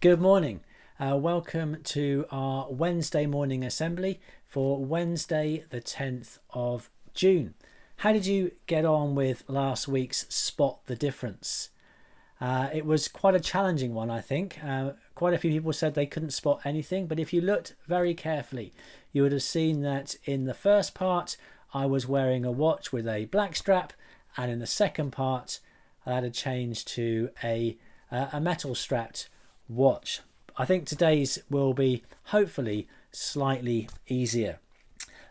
Good morning. Welcome to our Wednesday morning assembly for Wednesday the 10th of June. How did you get on with last week's Spot the Difference? It was quite a challenging one, I think. Quite a few people said they couldn't spot anything, but if you looked very carefully, you would have seen that in the first part, I was wearing a watch with a black strap, and in the second part, I had a change to a metal strapped watch. I think today's will be hopefully slightly easier.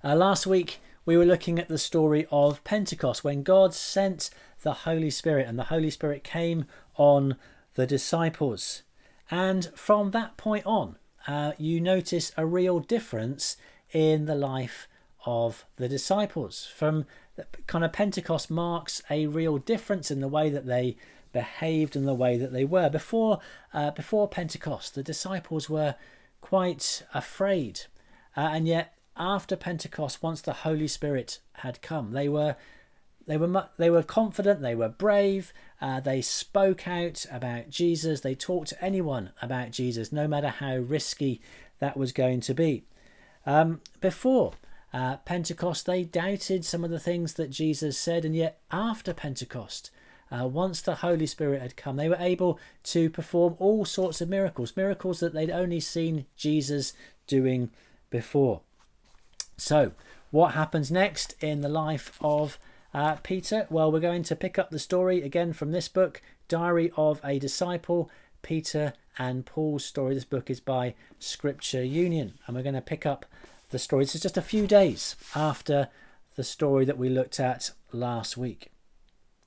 Last week we were looking at the story of Pentecost, when God sent the Holy Spirit and the Holy Spirit came on the disciples. And from that point on, you notice a real difference in the life of the disciples. From kind of Pentecost marks a real difference in the way that they behaved and the way that they were. Before Pentecost, the disciples were quite afraid. And yet after Pentecost, once the Holy Spirit had come, they were confident, they were brave, they spoke out about Jesus, they talked to anyone about Jesus, no matter how risky that was going to be. Before Pentecost, they doubted some of the things that Jesus said, and yet after Pentecost, once the Holy Spirit had come, they were able to perform all sorts of miracles that they'd only seen Jesus doing before. So, what happens next in the life of Peter? Well, we're going to pick up the story again from this book, Diary of a Disciple, Peter and Paul's story. This book is by Scripture Union, and we're going to pick up the story. This is just a few days after the story that we looked at last week.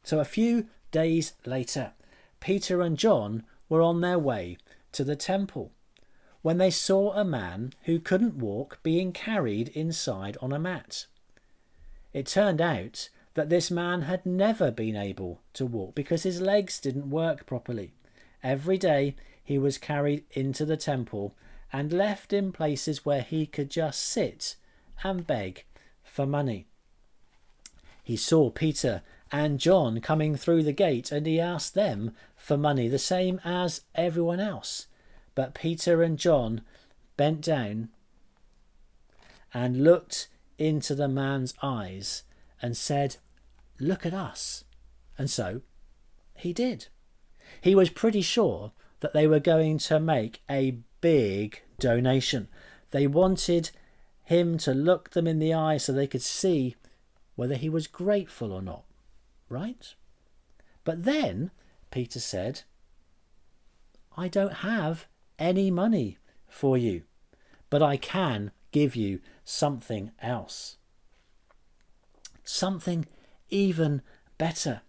So a few days later, Peter and John were on their way to the temple when they saw a man who couldn't walk being carried inside on a mat. It turned out that this man had never been able to walk because his legs didn't work properly. Every day he was carried into the temple and left in places where he could just sit and beg for money. He saw Peter and John coming through the gate, and he asked them for money, the same as everyone else. But Peter and John bent down and looked into the man's eyes and said, "Look at us." And so he did. He was pretty sure that they were going to make a big donation. They wanted him to look them in the eye so they could see whether he was grateful or not. Right? But then Peter said, "I don't have any money for you, but I can give you something else. Something even better.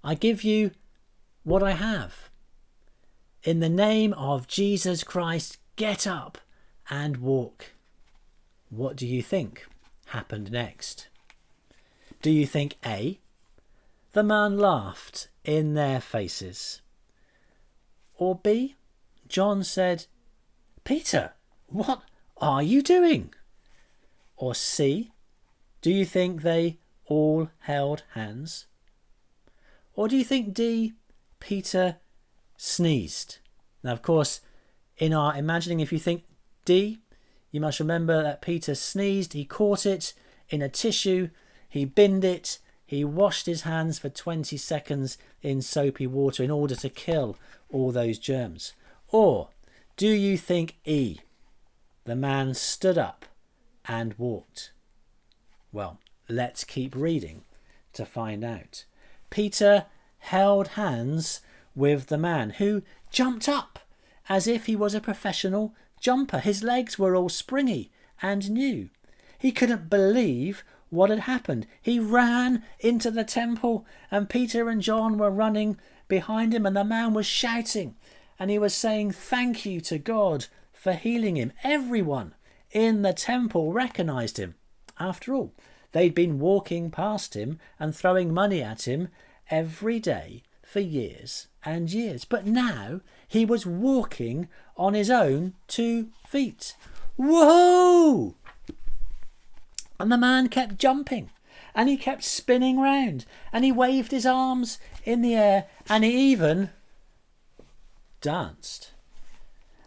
I give you what I have. In the name of Jesus Christ, get up and walk." What do you think happened next? Do you think A, the man laughed in their faces? Or B, John said, "Peter, what are you doing?" Or C, do you think they all held hands? Or do you think D, Peter sneezed? Now, of course, in our imagining, if you think D, you must remember that Peter sneezed. He caught it in a tissue, he binned it, he washed his hands for 20 seconds in soapy water in order to kill all those germs. Or do you think E, the man stood up and walked? Well, let's keep reading to find out. Peter held hands with the man, who jumped up as if he was a professional jumper. His legs were all springy and new. He couldn't believe what had happened. He ran into the temple, and Peter and John were running behind him, and the man was shouting, and he was saying thank you to God for healing him. Everyone in the temple recognized him. After all, they'd been walking past him and throwing money at him every day for years and years. But now he was walking on his own 2 feet. Whoa! And the man kept jumping, and he kept spinning round, and he waved his arms in the air, and he even danced.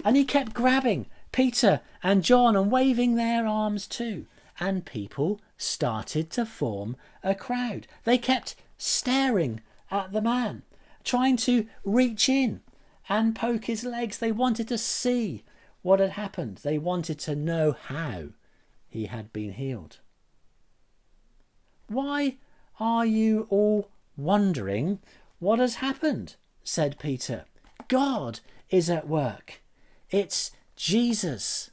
And he kept grabbing Peter and John and waving their arms too. And people started to form a crowd. They kept staring at the man, trying to reach in and poke his legs. They wanted to see what had happened. They wanted to know how he had been healed. "Why are you all wondering what has happened?" said Peter. "God is at work. It's Jesus."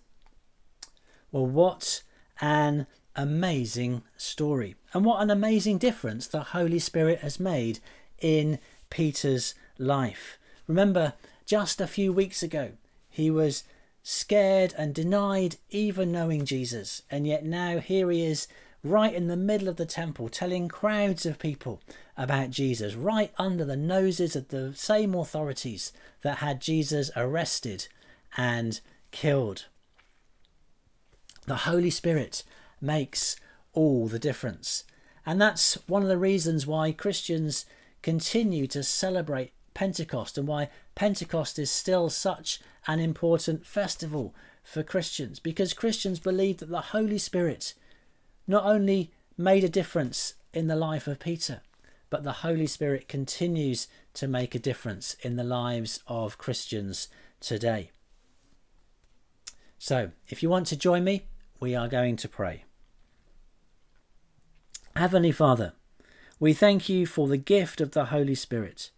Well, what an amazing story, and what an amazing difference the Holy Spirit has made in Peter's life. Remember, just a few weeks ago, he was scared and denied even knowing Jesus, and yet now here he is right in the middle of the temple telling crowds of people about Jesus, right under the noses of the same authorities that had Jesus arrested and killed. The Holy Spirit makes all the difference, and that's one of the reasons why Christians continue to celebrate Pentecost, and why Pentecost is still such an important festival for Christians, because Christians believe that the Holy Spirit not only made a difference in the life of Peter, but the Holy Spirit continues to make a difference in the lives of Christians today. So, if you want to join me, we are going to pray. Heavenly Father, we thank you for the gift of the Holy Spirit.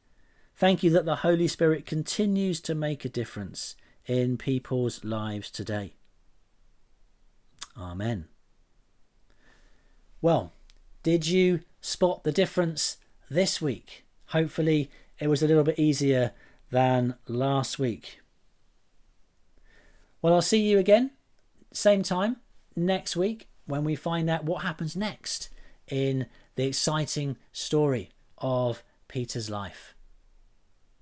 Thank you that the Holy Spirit continues to make a difference in people's lives today. Amen. Well, did you spot the difference this week? Hopefully it was a little bit easier than last week. Well, I'll see you again, same time next week, when we find out what happens next in the exciting story of Peter's life.